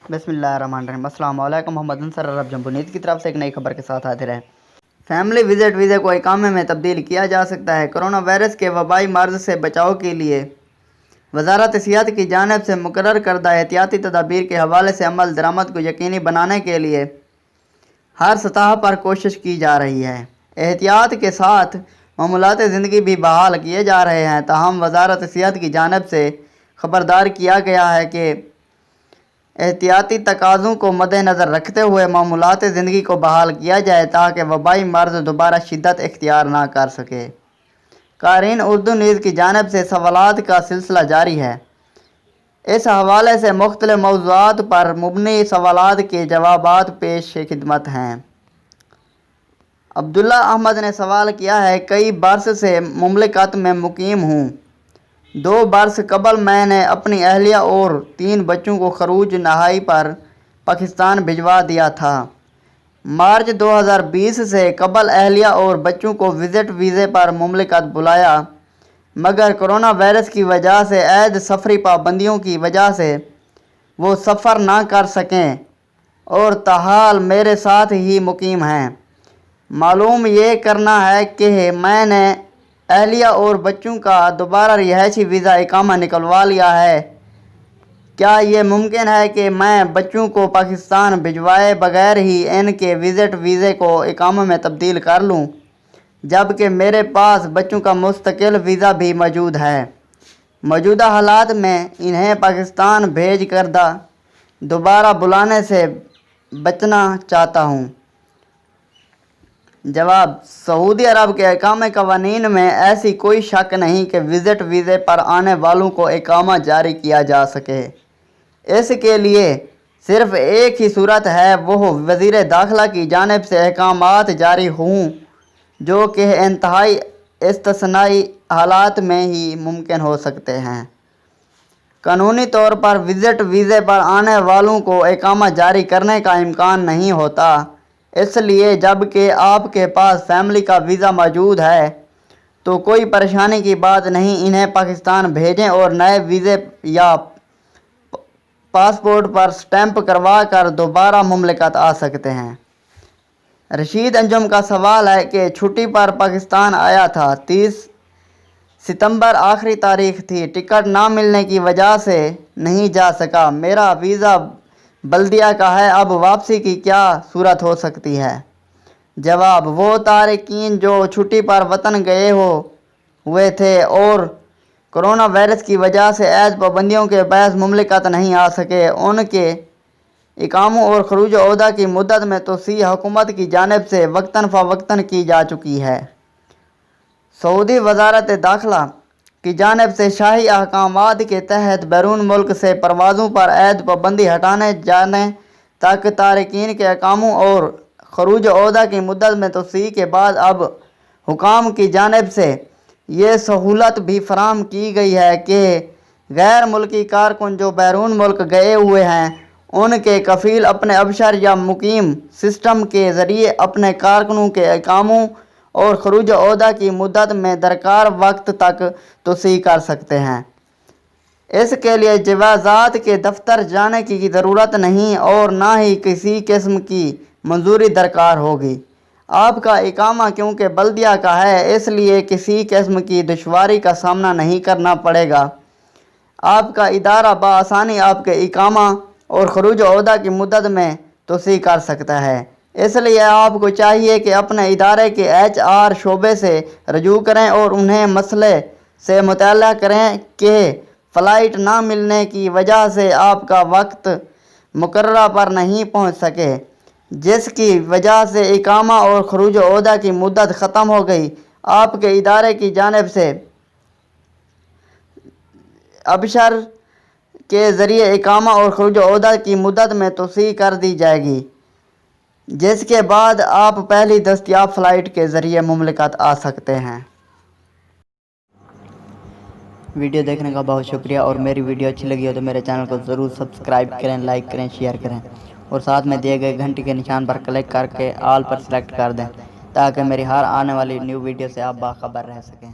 بسم اللہ الرحمن الرحیم۔ السلام علیکم۔ محمد انصر عرب جمبو نیوز کی طرف سے ایک نئی خبر کے ساتھ حاضر ہے۔ فیملی وزٹ ویزے کو اقامے میں تبدیل کیا جا سکتا ہے۔ کرونا وائرس کے وبائی مرض سے بچاؤ کے لیے وزارت صحت کی جانب سے مقرر کردہ احتیاطی تدابیر کے حوالے سے عمل درآمد کو یقینی بنانے کے لیے ہر سطح پر کوشش کی جا رہی ہے۔ احتیاط کے ساتھ معمولات زندگی بھی بحال کیے جا رہے ہیں، تاہم وزارت صحت کی جانب سے خبردار کیا گیا ہے کہ احتیاطی تقاضوں کو مد نظر رکھتے ہوئے معمولات زندگی کو بحال کیا جائے تاکہ وبائی مرض دوبارہ شدت اختیار نہ کر سکے۔ قارئین اردو نیوز کی جانب سے سوالات کا سلسلہ جاری ہے۔ اس حوالے سے مختلف موضوعات پر مبنی سوالات کے جوابات پیش خدمت ہیں۔ عبداللہ احمد نے سوال کیا ہے، کئی برس سے مملکت میں مقیم ہوں۔ 2 برس قبل میں نے اپنی اہلیہ اور 3 بچوں کو خروج نہائی پر پاکستان بھجوا دیا تھا۔ مارچ 2020 سے قبل اہلیہ اور بچوں کو وزٹ ویزے پر مملکت بلایا، مگر کرونا وائرس کی وجہ سے عائد سفری پابندیوں کی وجہ سے وہ سفر نہ کر سکیں اور تاحال میرے ساتھ ہی مقیم ہیں۔ معلوم یہ کرنا ہے کہ میں نے اہلیہ اور بچوں کا دوبارہ رہائشی ویزا اقامہ نکلوا لیا ہے۔ کیا یہ ممکن ہے کہ میں بچوں کو پاکستان بھجوائے بغیر ہی ان کے وزٹ ویزے کو اقامہ میں تبدیل کر لوں، جبکہ میرے پاس بچوں کا مستقل ویزا بھی موجود ہے؟ موجودہ حالات میں انہیں پاکستان بھیج کر دوبارہ بلانے سے بچنا چاہتا ہوں۔ جواب: سعودی عرب کے اقامہ قوانین میں ایسی کوئی شک نہیں کہ وزٹ ویزے پر آنے والوں کو اقامہ جاری کیا جا سکے۔ اس کے لیے صرف ایک ہی صورت ہے، وہ وزیر داخلہ کی جانب سے احکامات جاری ہوں، جو کہ انتہائی استثنائی حالات میں ہی ممکن ہو سکتے ہیں۔ قانونی طور پر وزٹ ویزے پر آنے والوں کو اقامہ جاری کرنے کا امکان نہیں ہوتا، اس لیے جب کہ آپ کے پاس فیملی کا ویزا موجود ہے تو کوئی پریشانی کی بات نہیں، انہیں پاکستان بھیجیں اور نئے ویزے یا پاسپورٹ پر سٹیمپ کروا کر دوبارہ مملکت آ سکتے ہیں۔ رشید انجم کا سوال ہے کہ چھٹی پر پاکستان آیا تھا، 30 ستمبر آخری تاریخ تھی، ٹکٹ نہ ملنے کی وجہ سے نہیں جا سکا، میرا ویزا بلدیہ کا ہے، اب واپسی کی کیا صورت ہو سکتی ہے؟ جواب: وہ تارکین جو چھٹی پر وطن گئے ہوئے تھے اور کرونا وائرس کی وجہ سے عائد پابندیوں کے باعث مملکت نہیں آ سکے، ان کے اقاموں اور خروج عہدہ کی مدت میں توسیع حکومت کی جانب سے وقتاً فوقتاً کی جا چکی ہے۔ سعودی وزارت داخلہ کی جانب سے شاہی احکامات کے تحت بیرون ملک سے پروازوں پر عائد پابندی ہٹائے جانے تک تارکین کے اقاموں اور خروج عہدہ کی مدت میں توسیع کے بعد اب حکام کی جانب سے یہ سہولت بھی فراہم کی گئی ہے کہ غیر ملکی کارکن جو بیرون ملک گئے ہوئے ہیں، ان کے کفیل اپنے ابشر یا مقیم سسٹم کے ذریعے اپنے کارکنوں کے اقاموں اور خروج عہدہ کی مدت میں درکار وقت تک توسیع کر سکتے ہیں۔ اس کے لیے جوازات کے دفتر جانے کی ضرورت نہیں اور نہ ہی کسی قسم کی منظوری درکار ہوگی۔ آپ کا اقامہ کیونکہ بلدیہ کا ہے، اس لیے کسی قسم کی دشواری کا سامنا نہیں کرنا پڑے گا۔ آپ کا ادارہ بآسانی آپ کے اقامہ اور خروج عہدہ کی مدت میں توسیع کر سکتا ہے۔ اس لیے آپ کو چاہیے کہ اپنے ادارے کے HR شعبے سے رجوع کریں اور انہیں مسئلے سے مطلع کریں کہ فلائٹ نہ ملنے کی وجہ سے آپ کا وقت مقررہ پر نہیں پہنچ سکے، جس کی وجہ سے اقامہ اور خروج عہدہ کی مدت ختم ہو گئی۔ آپ کے ادارے کی جانب سے ابشر کے ذریعے اقامہ اور خروج عہدہ کی مدت میں توسیع کر دی جائے گی، جس کے بعد آپ پہلی دستیاب فلائٹ کے ذریعے مملکت آ سکتے ہیں۔ ویڈیو دیکھنے کا بہت شکریہ، اور میری ویڈیو اچھی لگی ہو تو میرے چینل کو ضرور سبسکرائب کریں، لائک کریں، شیئر کریں اور ساتھ میں دیے گئے گھنٹی کے نشان پر کلک کر کے آل پر سلیکٹ کر دیں تاکہ میری ہر آنے والی نیو ویڈیو سے آپ باخبر رہ سکیں۔